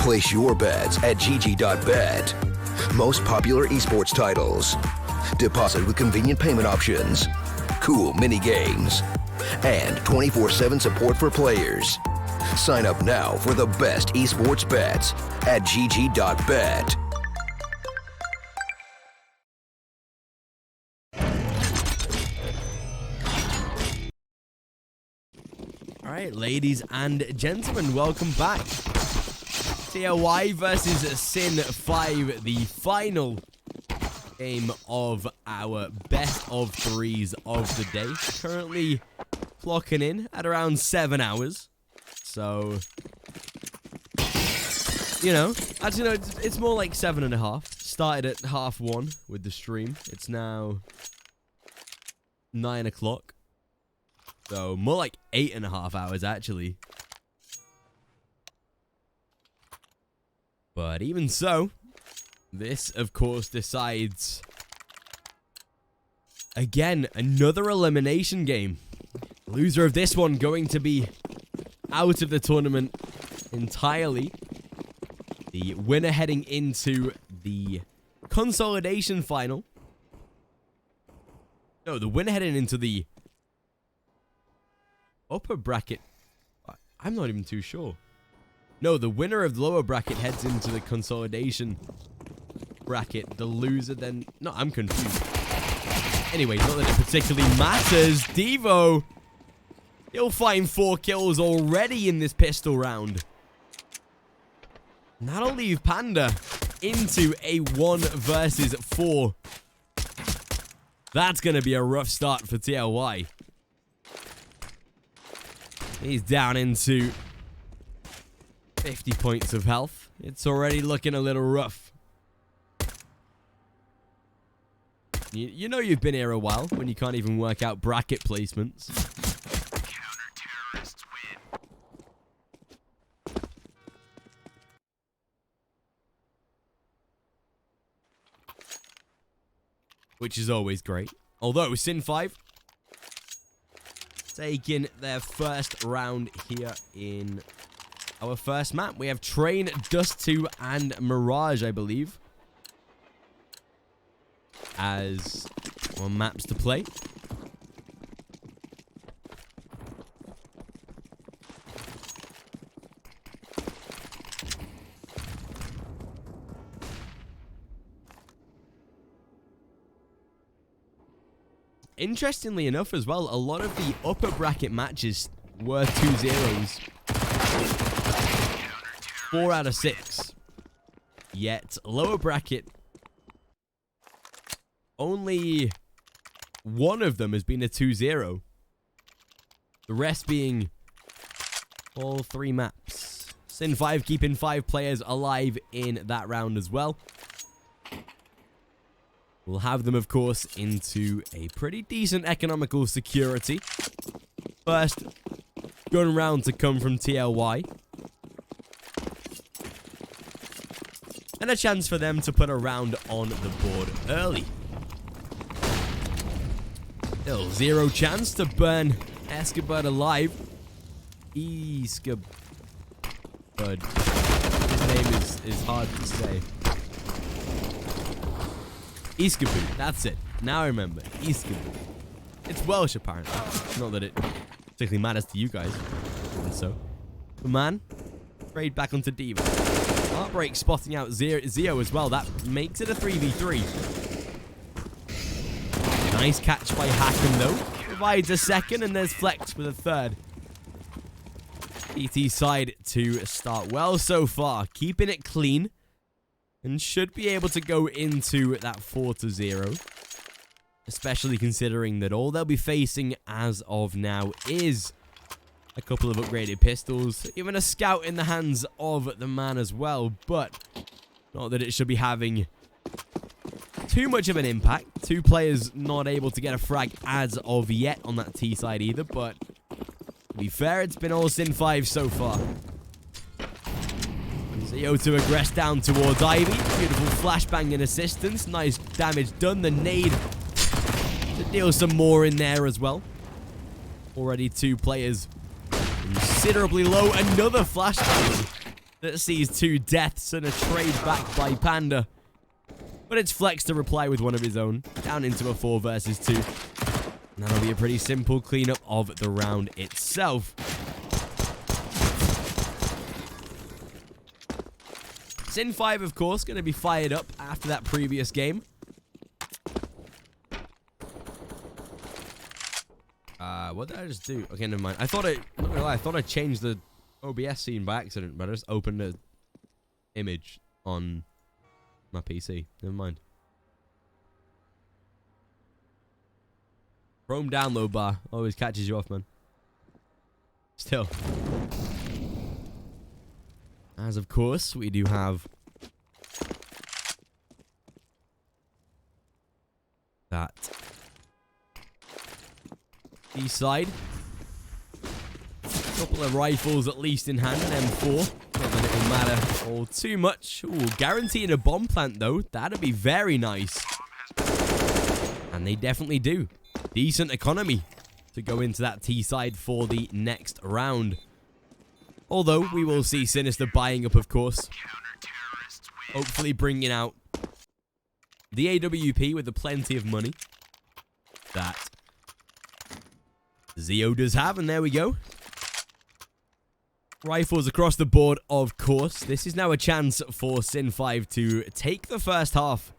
Place your bets at gg.bet. Most popular esports titles. Deposit with convenient payment options. Cool mini games. And 24/7 support for players. Sign up now for the best esports bets at gg.bet. All right, ladies and gentlemen, welcome back. Toly versus Sin5, the final game of our best of threes of the day. Currently clocking in at around 7 hours. So, you know, actually, no, it's more like 7.5. Started at 1:30 with the stream. It's now 9 o'clock. So, more like 8.5 hours, actually. But even so, this, of course, decides, again, another elimination game. Loser of this one going to be out of the tournament entirely. The winner heading into the consolidation final. No, the winner heading into the upper bracket. I'm not even too sure. No, the winner of the lower bracket heads into the consolidation bracket. The loser then... No, I'm confused. Anyway, not that it particularly matters. Devo, he'll find 4 kills already in this pistol round. And that'll leave Panda into a 1 versus 4. That's going to be a rough start for TLY. He's down into 50 points of health. It's already looking a little rough. You know you've been here a while when you can't even work out bracket placements. Counter-terrorists win. Which is always great. Although Sin5 taking their first round here in our first map. We have Train, Dust 2, and Mirage, I believe, as our maps to play. Interestingly enough as well, a lot of the upper bracket matches were 2-0s. 4 out of 6. Yet, lower bracket, only 1 of them has been a 2-0. The rest being all 3 maps. Sin5 keeping 5 players alive in that round as well. We'll have them, of course, into a pretty decent economical security. First gun round to come from TLY. And a chance for them to put a round on the board early. Still 0 chance to burn Escobar alive. Escobar. His name is hard to say. Iskaboo, that's it. Now I remember. Iskaboo. It's Welsh, apparently. Not that it particularly matters to you guys. And so. But man, trade back onto Diva. Heartbreak spotting out Zio as well. That makes it a 3v3. Nice catch by Hacken, though. Provides a second, and there's Flex with a third. PT side to start well so far. Keeping it clean. And should be able to go into that 4-0. Especially considering that all they'll be facing as of now is a couple of upgraded pistols. Even a scout in the hands of the man as well. But not that it should be having too much of an impact. 2 players not able to get a frag as of yet on that T side either. But to be fair, it's been all Sin5 so far. Zio to aggress down towards Ivy. Beautiful flashbang and assistance. Nice damage done. The nade to deal some more in there as well. Already 2 players considerably low. Another flashbang. that sees 2 deaths and a trade back by Panda. But it's Flex to reply with one of his own, down into a 4 versus 2. And that'll be a pretty simple cleanup of the round itself. Sin5, of course, going to be fired up after that previous game. What did I just do? Okay, never mind. I thought I changed the OBS scene by accident, but I just opened an image on my PC. Never mind. Chrome download bar always catches you off, man. Still. As of course, we do have that east side. Couple of rifles at least in hand, an M4. Not that it will matter all too much. Ooh, guaranteeing a bomb plant though. That'd be very nice. And they definitely do. Decent economy to go into that T side for the next round. Although we will see Sinister buying up, of course. Hopefully bringing out the AWP with the plenty of money that Zeo does have, and there we go. Rifles across the board, of course. This is now a chance for Sin5 to take the first half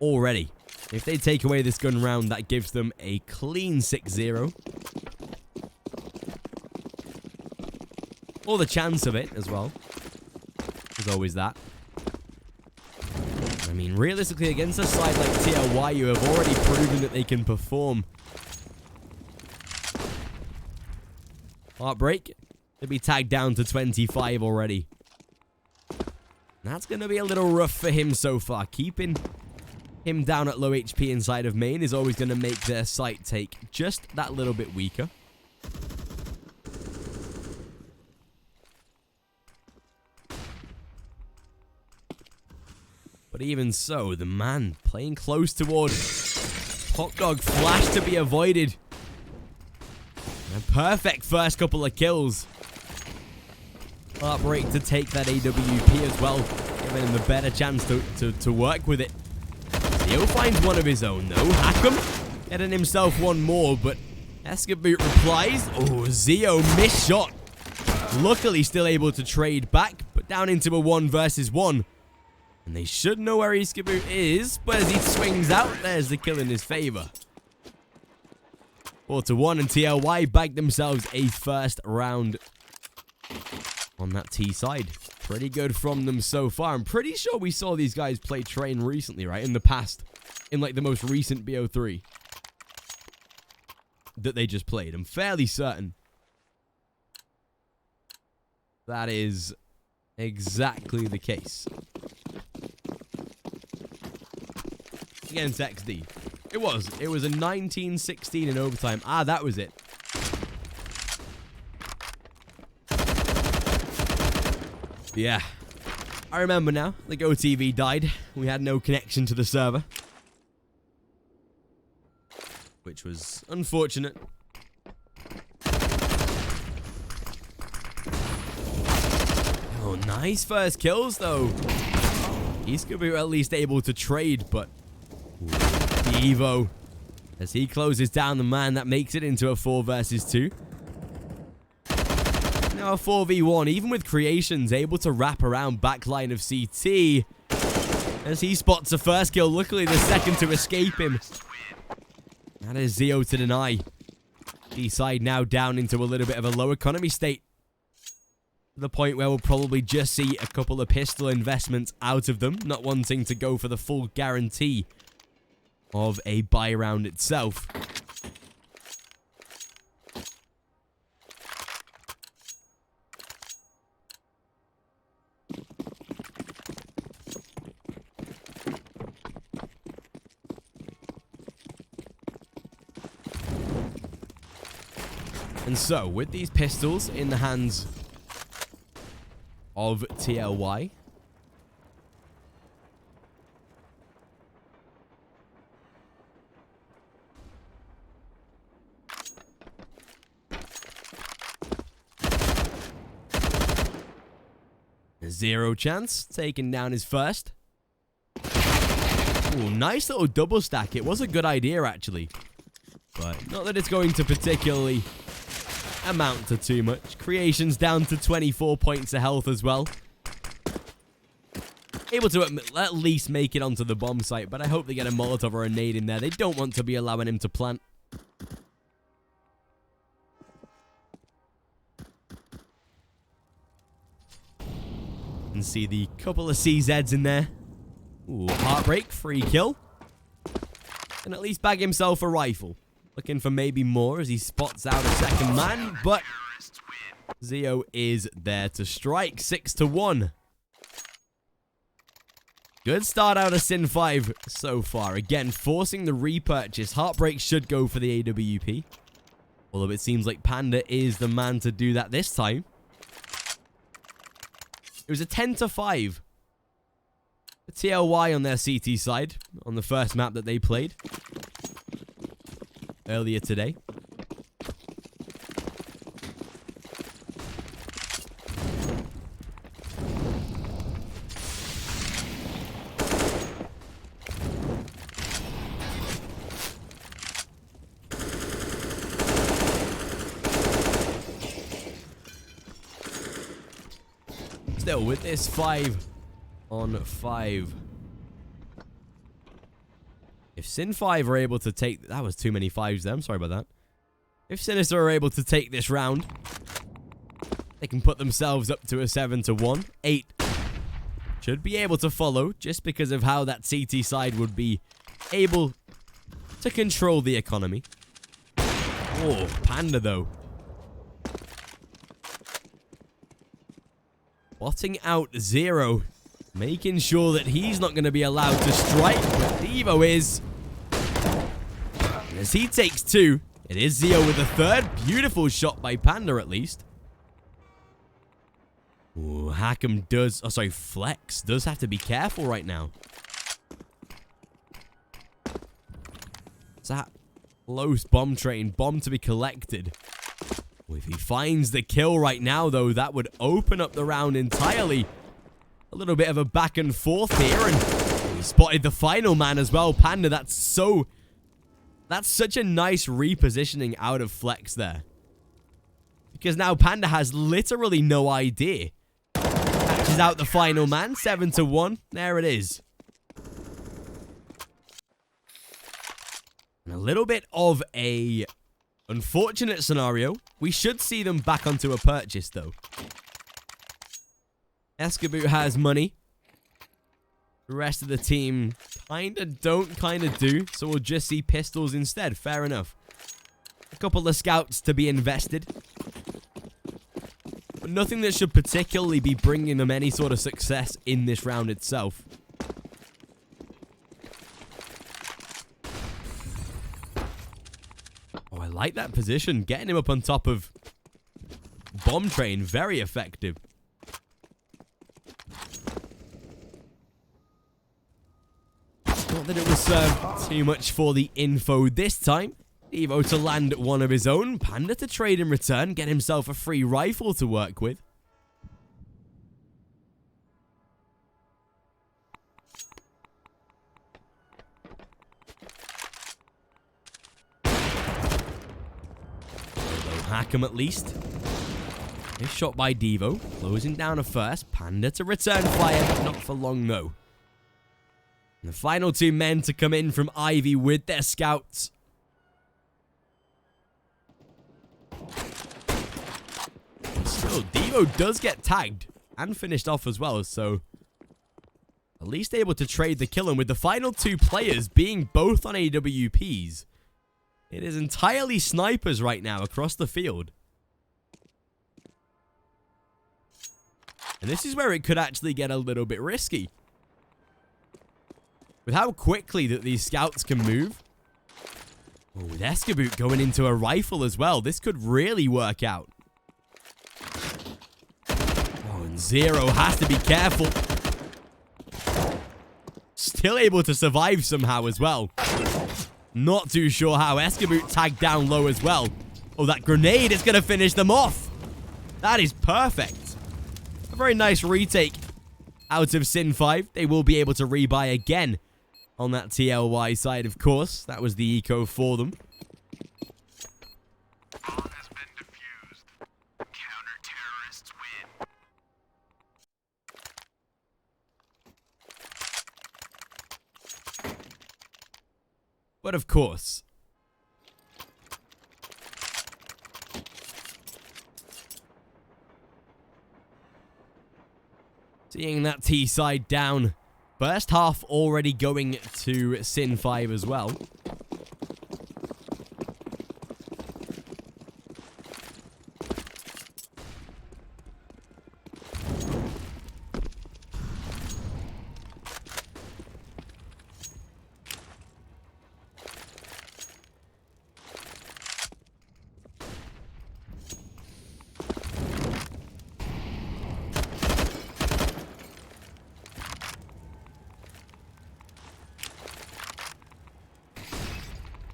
already. If they take away this gun round, that gives them a clean 6-0. Or the chance of it as well. There's always that. I mean, realistically, against a side like TLY, you have already proven that they can perform. Heartbreak. To be tagged down to 25 already. That's going to be a little rough for him so far. Keeping him down at low HP inside of main is always going to make their sight take just that little bit weaker. But even so, the man playing close toward Hot Dog flash to be avoided. A perfect first couple of kills. Heartbreak to take that AWP as well, giving him the better chance to work with it. Zeo finds one of his own though. Hackham getting himself one more, but Escaboot replies. Oh, Zeo missed shot. Luckily still able to trade back, but down into a 1 versus 1. And they should know where Escaboot is, but as he swings out, there's the kill in his favor. 4-1, and TLY bagged themselves a first round on that T side. Pretty good from them so far. I'm pretty sure we saw these guys play Train recently, right? In the past. In like the most recent BO3 that they just played. I'm fairly certain that is exactly the case. Against XD. It was a 19-16 in overtime. Ah, that was it. Yeah. I remember now. The GoTV died. We had no connection to the server. Which was unfortunate. Oh, nice first kills, though. He's going to be at least able to trade, but the Evo, as he closes down the man, that makes it into a 4 versus 2. Now a 4v1, even with creations, able to wrap around backline of CT. As he spots the first kill, luckily the second to escape him. That is Zeo to deny. D-side now down into a little bit of a low economy state. To the point where we'll probably just see a couple of pistol investments out of them, not wanting to go for the full guarantee of a buy round itself. And so, with these pistols in the hands of TLY, Zero chance. Taking down his first. Ooh, nice little double stack. It was a good idea, actually. But not that it's going to particularly amount to too much. Creation's down to 24 points of health as well. Able to at least make it onto the bomb site, but I hope they get a Molotov or a nade in there. They don't want to be allowing him to plant. You can see the couple of CZs in there. Ooh, heartbreak, free kill. And at least bag himself a rifle. Looking for maybe more as he spots out a second man, but Zeo is there to strike. 6-1. Good start out of Sin5 so far. Again, forcing the repurchase. Heartbreak should go for the AWP. Although it seems like Panda is the man to do that this time. It was a 10-5. A TLY on their CT side on the first map that they played earlier today. Still with this 5-on-5. If Sin5 are able to take... That was too many 5s there. I'm sorry about that. If Sinister are able to take this round, they can put themselves up to a 7-1. 8 should be able to follow just because of how that CT side would be able to control the economy. Oh, Panda though. Botting out Zero. Making sure that he's not going to be allowed to strike. But Devo is. And as he takes 2, it is Zeo with a third. Beautiful shot by Panda at least. Ooh, Hackham does... Oh, sorry, Flex does have to be careful right now. It's that close bomb train. Bomb to be collected. If he finds the kill right now, though, that would open up the round entirely. A little bit of a back and forth here, and he spotted the final man as well. Panda, that's such a nice repositioning out of Flex there. Because now Panda has literally no idea. Catches out the final man, 7-1. There it is. And a little bit of a unfortunate scenario. We should see them back onto a purchase, though. Escaboot has money. The rest of the team kinda don't, kinda do. So we'll just see pistols instead. Fair enough. A couple of scouts to be invested. But nothing that should particularly be bringing them any sort of success in this round itself. Oh, I like that position. Getting him up on top of bomb train. Very effective. Not that it will serve too much for the info this time. Evo to land one of his own. Panda to trade in return. Get himself a free rifle to work with. Hackham at least. Nice shot by Devo. Closing down a first. Panda to return fire, but not for long though. And the final 2 men to come in from Ivy with their scouts. Still, Devo does get tagged and finished off as well, so at least able to trade the kill. And with the final 2 players being both on AWPs, it is entirely snipers right now across the field. And this is where it could actually get a little bit risky. With how quickly that these scouts can move. Oh, with Escaboot going into a rifle as well, this could really work out. Oh, and Zero has to be careful. Still able to survive somehow as well. Not too sure how. Escaboot tagged down low as well. Oh, that grenade is going to finish them off. That is perfect. A very nice retake out of Sin5. They will be able to rebuy again on that TLY side, of course. That was the eco for them. Bomb has been defused. Counter-terrorists win. But of course, seeing that T side down. First half already going to Sin5 as well.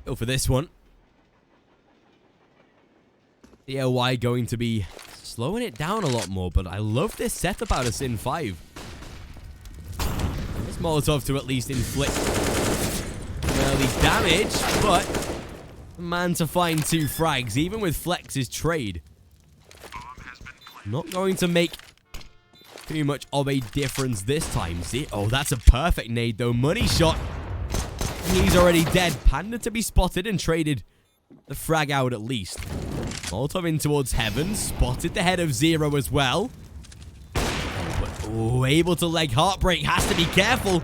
Go for this one. DLY going to be slowing it down a lot more, but I love this setup out of Sin5. This Molotov to at least inflict early damage, but man to find 2 frags, even with Flex's trade. Not going to make too much of a difference this time. See? Oh, that's a perfect nade though. Money shot. He's already dead. Panda to be spotted and traded the frag out at least. Molotov in towards heaven. Spotted the head of Zero as well. But able to leg Heartbreak. Has to be careful.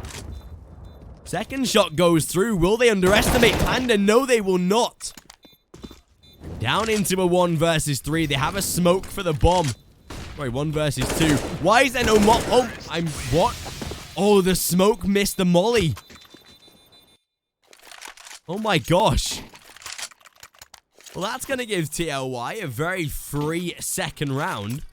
Second shot goes through. Will they underestimate Panda? No, they will not. Down into a 1 versus 3. They have a smoke for the bomb. Sorry, 1 versus 2. Why is there no what? Oh, the smoke missed the molly. Oh my gosh. Well, that's going to give TLY a very free second round.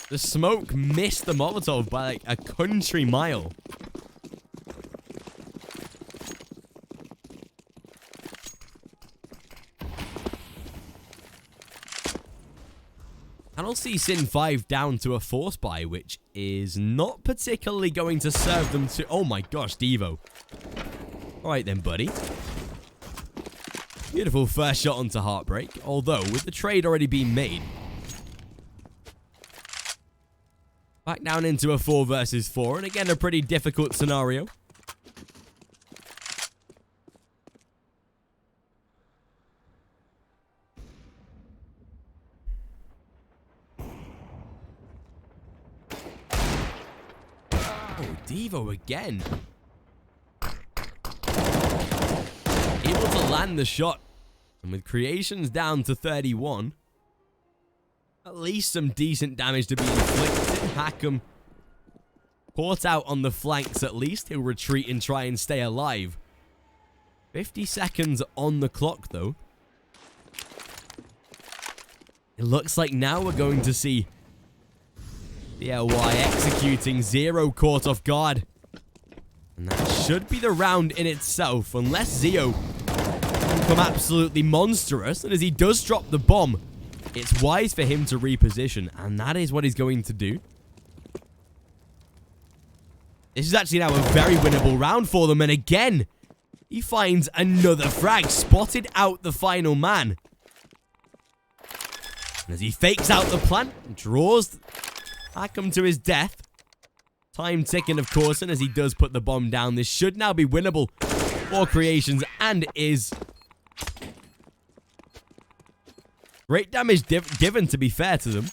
The smoke missed the Molotov by like a country mile. And I'll see Sin5 down to a force buy, which is not particularly going to serve them to... Oh my gosh, Devo. Alright then, buddy. Beautiful first shot onto Heartbreak, although with the trade already being made. Back down into a 4 versus 4, and again a pretty difficult scenario. Devo again. Able to land the shot. And with creations down to 31. At least some decent damage to be inflicted. Hackham caught out on the flanks at least. He'll retreat and try and stay alive. 50 seconds on the clock though. It looks like now we're going to see the LY executing. Zero caught off guard. And that should be the round in itself. Unless Zio can become absolutely monstrous. And as he does drop the bomb, it's wise for him to reposition. And that is what he's going to do. This is actually now a very winnable round for them. And again, he finds another frag. Spotted out the final man. And as he fakes out the plant, draws Hackham to his death. Time ticking, of course, and as he does put the bomb down, this should now be winnable for Creations, and is. Great damage given, to be fair to them.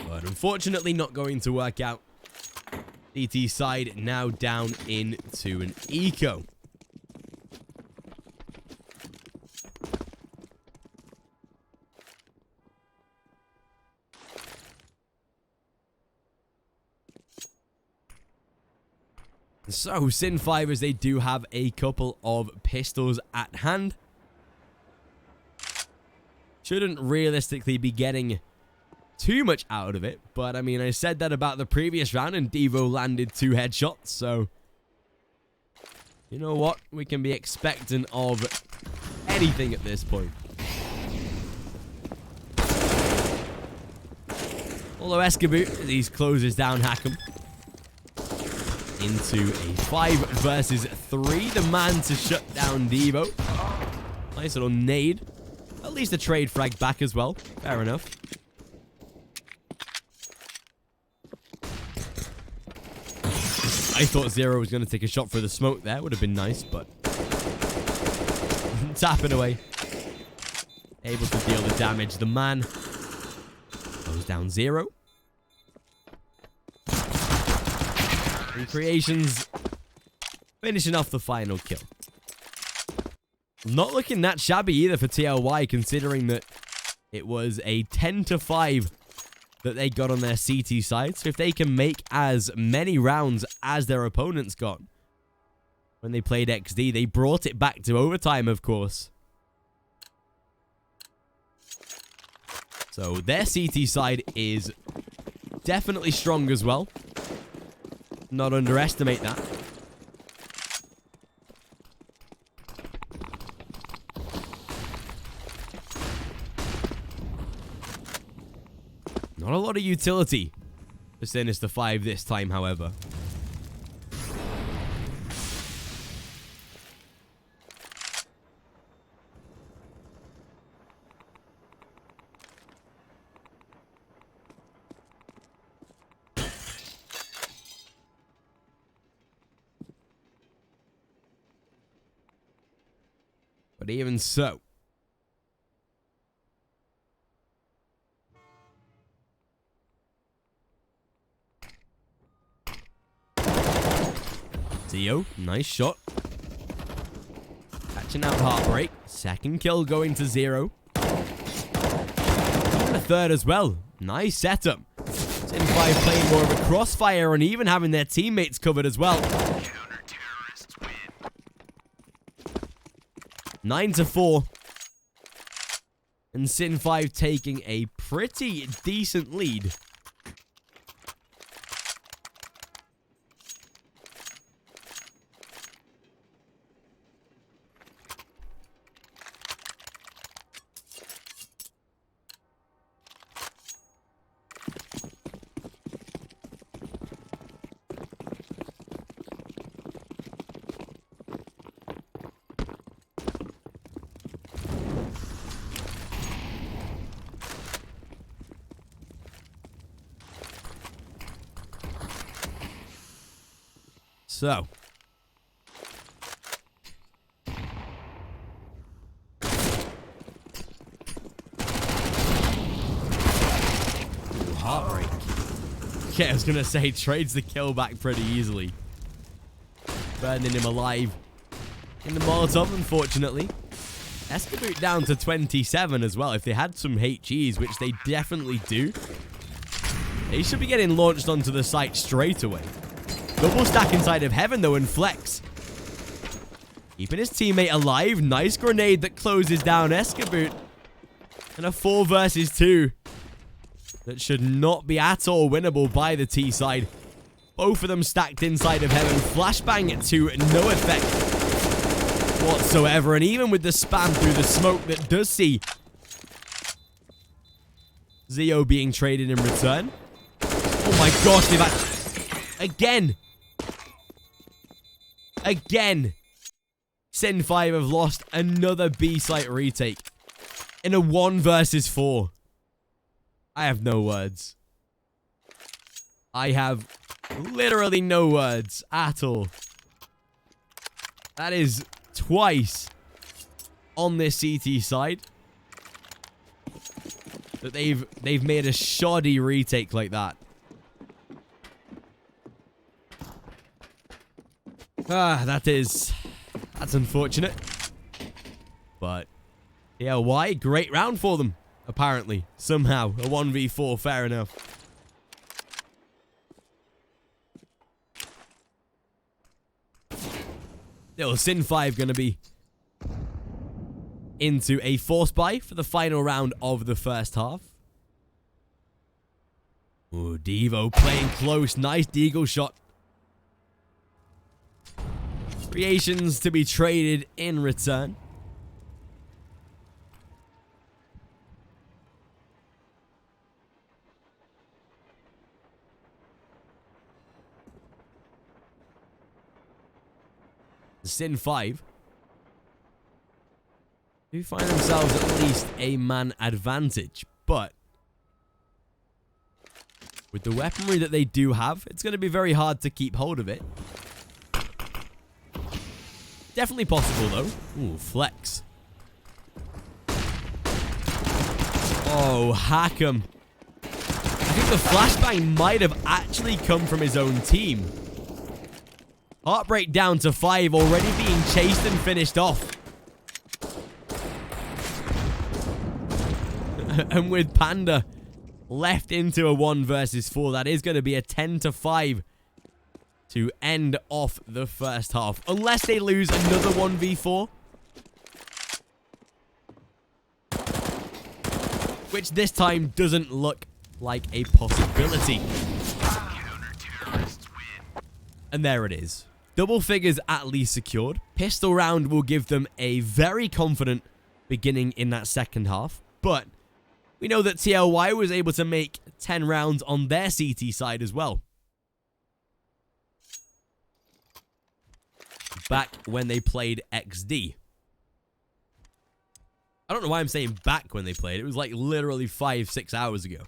But unfortunately not going to work out. DT side now down into an eco. So, Sin5, as they do have a couple of pistols at hand. Shouldn't realistically be getting too much out of it. But, I mean, I said that about the previous round, and Devo landed 2 headshots. So, you know what? We can be expectant of anything at this point. Although Escaboo, as he closes down Hackham into a 5 versus 3. The man to shut down Devo. Nice little nade. At least a trade frag back as well. Fair enough. I thought Zero was going to take a shot for the smoke there. Would have been nice, but tapping away. Able to deal the damage. The man goes down 0. Recreations finishing off the final kill. Not looking that shabby either for TLY, considering that it was a 10-5 that they got on their CT side. So if they can make as many rounds as their opponents got when they played XD, they brought it back to overtime, of course. So their CT side is definitely strong as well. Not underestimate that. Not a lot of utility for Sinister5 this time, however. But even so, Dio, nice shot. Catching out Heartbreak. Second kill going to 0. And a third as well. Nice setup. Sin5 playing more of a crossfire and even having their teammates covered as well. 9-4. And Sin5 taking a pretty decent lead. So, Heartbreak. Okay, I was going to say, trades the kill back pretty easily. Burning him alive in the Molotov, unfortunately. Escaboo down to 27 as well. If they had some HEs, which they definitely do, they should be getting launched onto the site straight away. Double stack inside of Heaven, though, and Flex. Keeping his teammate alive. Nice grenade that closes down Escaboo. And a 4 versus 2. That should not be at all winnable by the T side. Both of them stacked inside of Heaven. Flashbang to no effect whatsoever. And even with the spam through the smoke that does see Zio being traded in return. Oh my gosh, they've had... Again. Sin5 have lost another B-site retake. In a 1 versus 4. I have no words. I have literally no words at all. That is twice on this CT side that they've made a shoddy retake like that. That's unfortunate. But yeah, why? Great round for them, apparently. Somehow. A 1v4, fair enough. Still, Sin5 going to be into a force buy for the final round of the first half. Ooh, Devo playing close. Nice deagle shot. Creations to be traded in return. Sin5 do find themselves at least a man advantage, but with the weaponry that they do have, it's going to be very hard to keep hold of it. Definitely possible, though. Ooh, flex. Oh, Hackham. I think the flashbang might have actually come from his own team. Heartbreak down to 5, already being chased and finished off. And with Panda left into a 1 versus 4, that is going to be a 10-5 to end off the first half. Unless they lose another 1v4. Which this time doesn't look like a possibility. And there it is. Double figures at least secured. Pistol round will give them a very confident beginning in that second half. But we know that TLY was able to make 10 rounds on their CT side as well. Back when they played XD. I don't know why I'm saying back when they played. It was like literally 5-6 hours ago.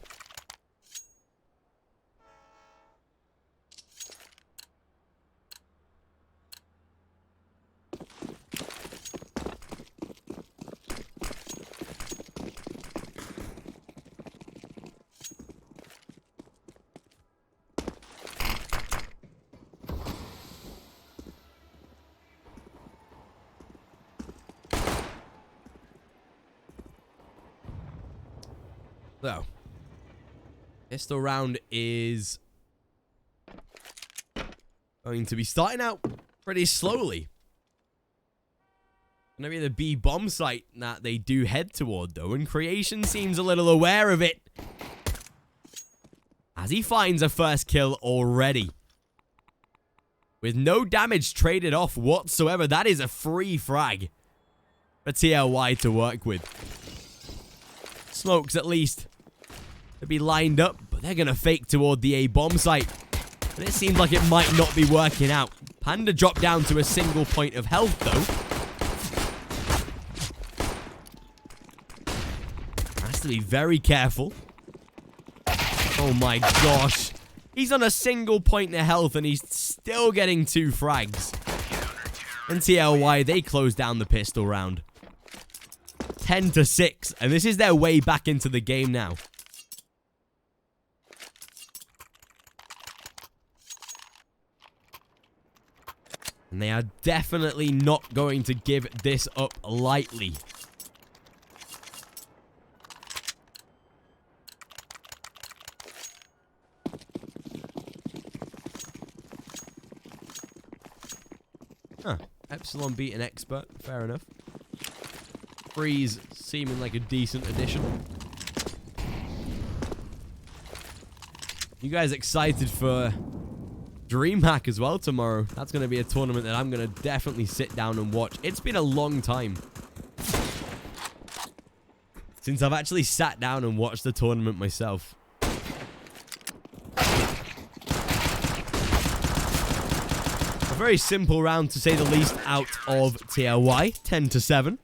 So, pistol round is going to be starting out pretty slowly. Gonna be the B bomb site that they do head toward, though, and Creation seems a little aware of it as he finds a first kill already. With no damage traded off whatsoever, that is a free frag for TLY to work with. Smokes at least to be lined up, but they're going to fake toward the A bomb site. And it seems like it might not be working out. Panda dropped down to a single point of health, though. Has to be very careful. Oh my gosh. He's on a single point of health and he's still getting 2 frags. And TLY, they close down the pistol round. 10-6, and this is their way back into the game now. And they are definitely not going to give this up lightly. Huh. Epsilon beat an expert. Fair enough. Freeze seeming like a decent addition. You guys excited for DreamHack as well tomorrow? That's going to be a tournament that I'm going to definitely sit down and watch. It's been a long time since I've actually sat down and watched the tournament myself. A very simple round, to say the least, out of TLY. 10-7.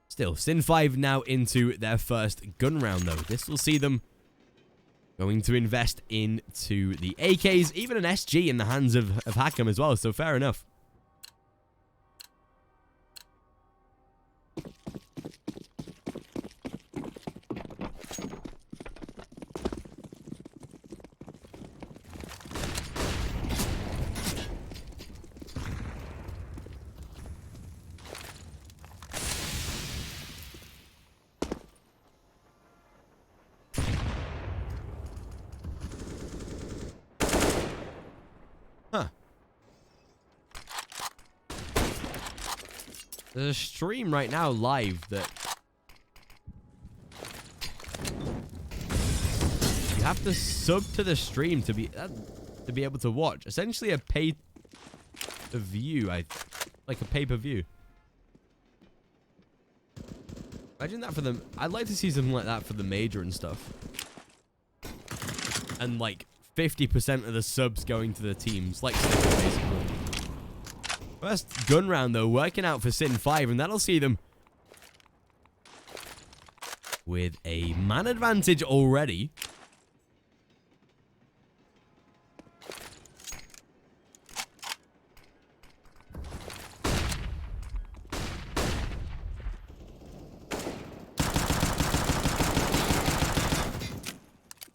Still, Sin5 now into their first gun round, though. This will see them going to invest into the AKs, even an SG in the hands of Hackham as well, so fair enough. There's a stream right now live that you have to sub to the stream to be able to watch. Essentially a pay-per-view, like a pay-per-view. Imagine that for them. I'd like to see something like that for the major and stuff. And like 50% of the subs going to the teams, like Snicker, basically. First gun round, though, working out for Sin5, and that'll see them with a man advantage already.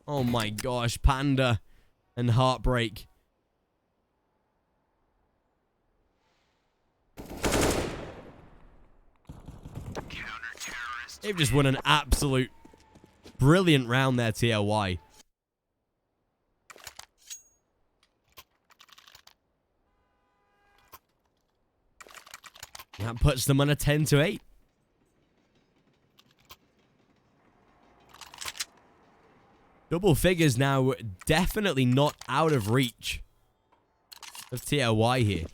Oh my gosh, Panda and Heartbreak. They've just won an absolute brilliant round there, TLY. That puts them on a 10-8. Double figures now, definitely not out of reach of TLY here.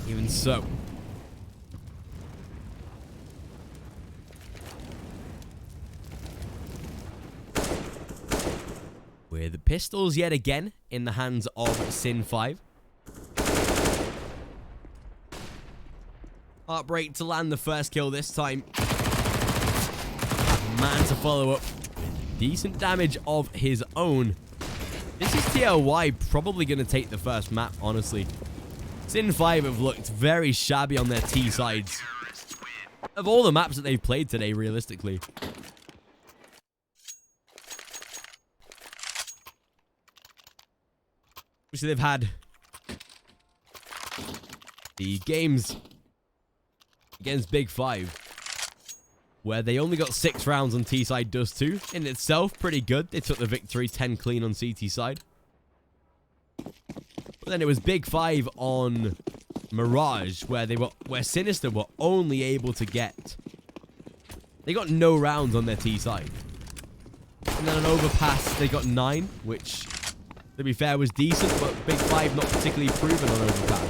Even so. With the pistols yet again in the hands of Sin5. Heartbreak to land the first kill this time. Man to follow up with decent damage of his own. This is TLY probably going to take the first map, honestly. Sin5 have looked very shabby on their T sides. Of all the maps that they've played today, realistically. Obviously, they've had the games against Big 5, where they only got 6 rounds on T side, does 2. In itself, pretty good. They took the victory 10 clean on CT side. But then it was Big 5 on Mirage, where Sinister were only able to get. They got no rounds on their T side. And then an overpass, they got 9, which, to be fair, was decent, but Big 5 not particularly proven on overpass.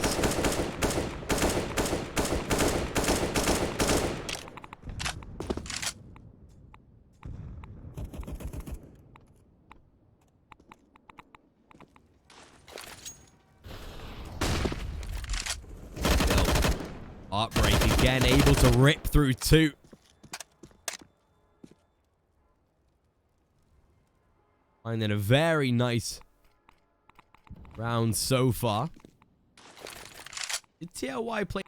Heartbreak again, able to rip through 2. And then a very nice round so far. Did TLY play?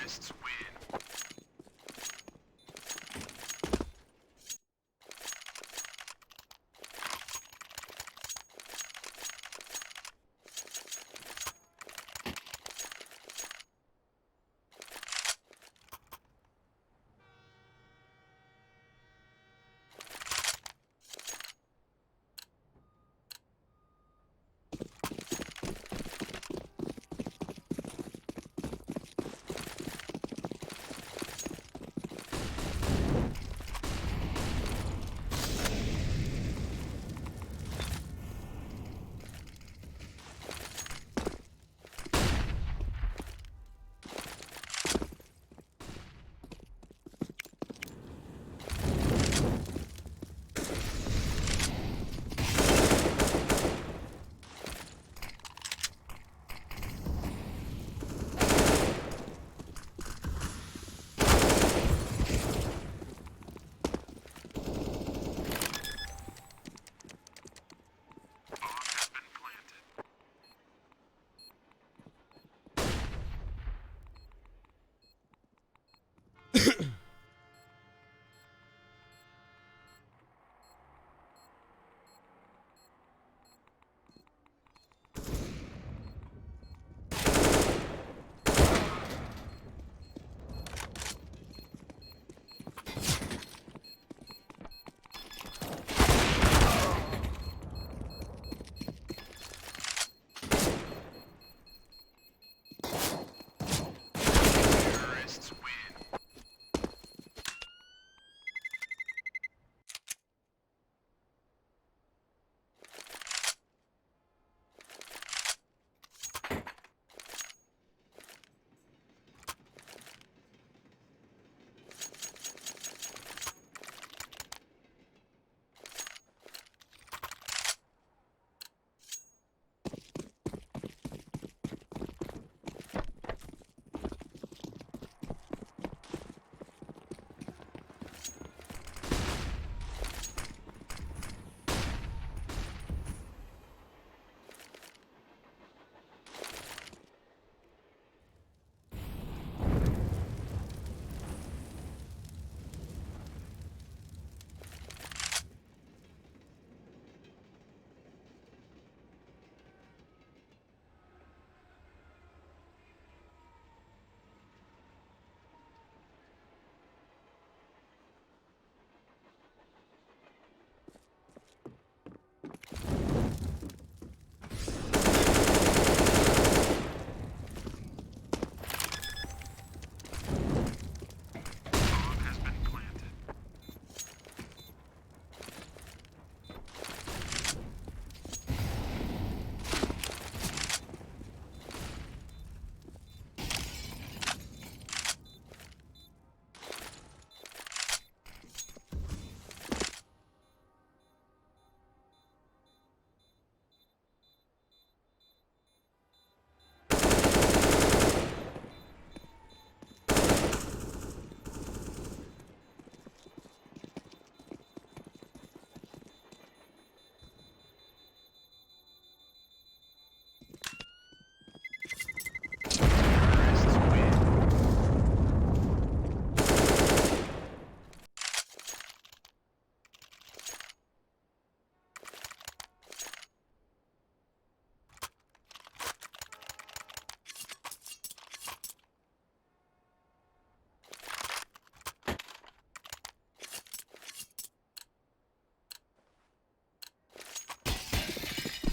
Terrorists win.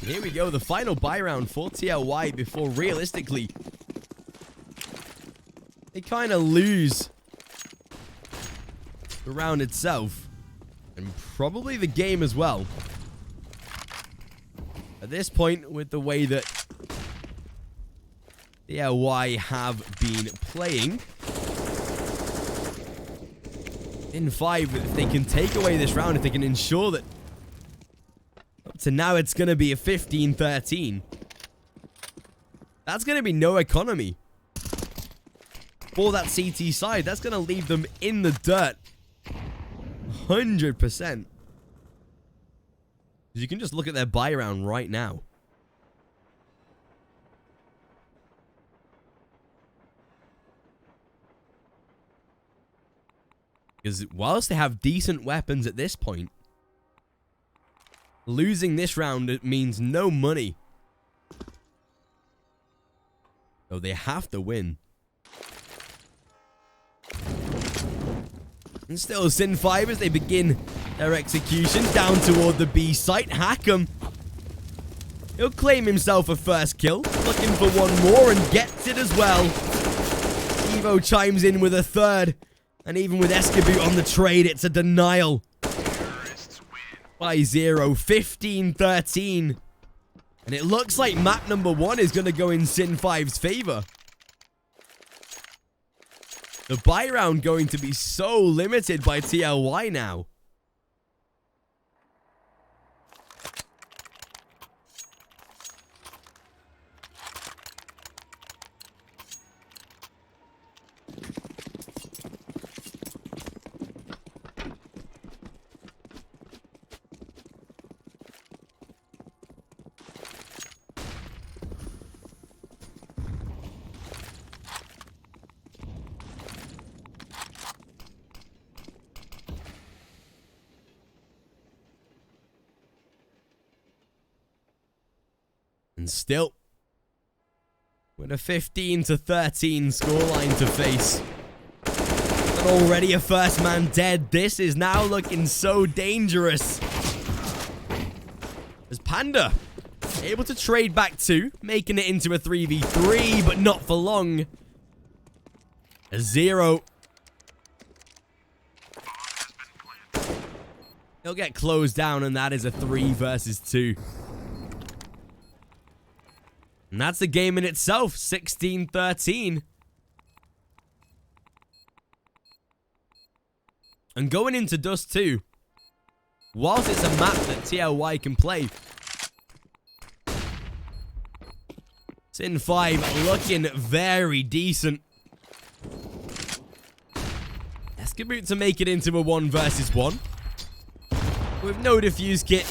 Here we go, the final buy round for TLY before realistically they kind of lose the round itself and probably the game as well. At this point, with the way that TLY have been playing, in 5, if they can take away this round, if they can ensure that up to now it's going to be a 15-13, that's going to be no economy for that CT side. That's going to leave them in the dirt 100%. You can just look at their buy round right now. Because whilst they have decent weapons at this point, losing this round means no money. So they have to win. And still, Sin5 as they begin their execution down toward the B site. Hackham. He'll claim himself a first kill. Looking for one more and gets it as well. Evo chimes in with a third. And even with Escabute on the trade, it's a denial. By 0, 15-13. And it looks like map number 1 is going to go in Sin5's favor. The buy round going to be so limited by TLY now. And still, with a 15-13 scoreline to face, and already a first man dead, this is now looking so dangerous. As Panda able to trade back 2, making it into a 3v3, but not for long. A 0. He'll get closed down, and that is a 3 versus 2. And that's the game in itself, 16-13. And going into Dust 2, whilst it's a map that TLY can play, Sin5 looking very decent. Escabute to make it into a 1 versus 1. With no defuse kit.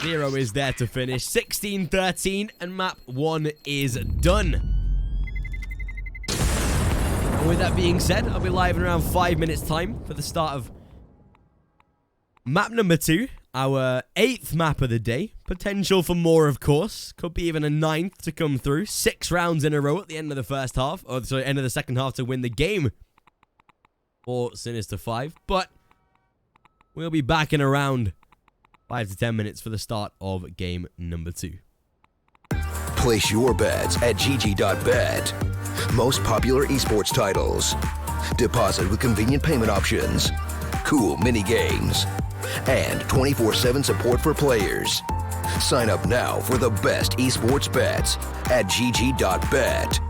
0 is there to finish. 16-13 and map 1 is done. And with that being said, I'll be live in around 5 minutes time for the start of map number 2. Our 8th map of the day. Potential for more, of course. Could be even a 9th to come through. 6 rounds in a row at the end of the first half. Or sorry, end of the second half to win the game for Sinister5. But we'll be back in around 5 to 10 minutes for the start of game number 2. Place your bets at gg.bet. Most popular esports titles. Deposit with convenient payment options. Cool mini games. And 24/7 support for players. Sign up now for the best esports bets at gg.bet.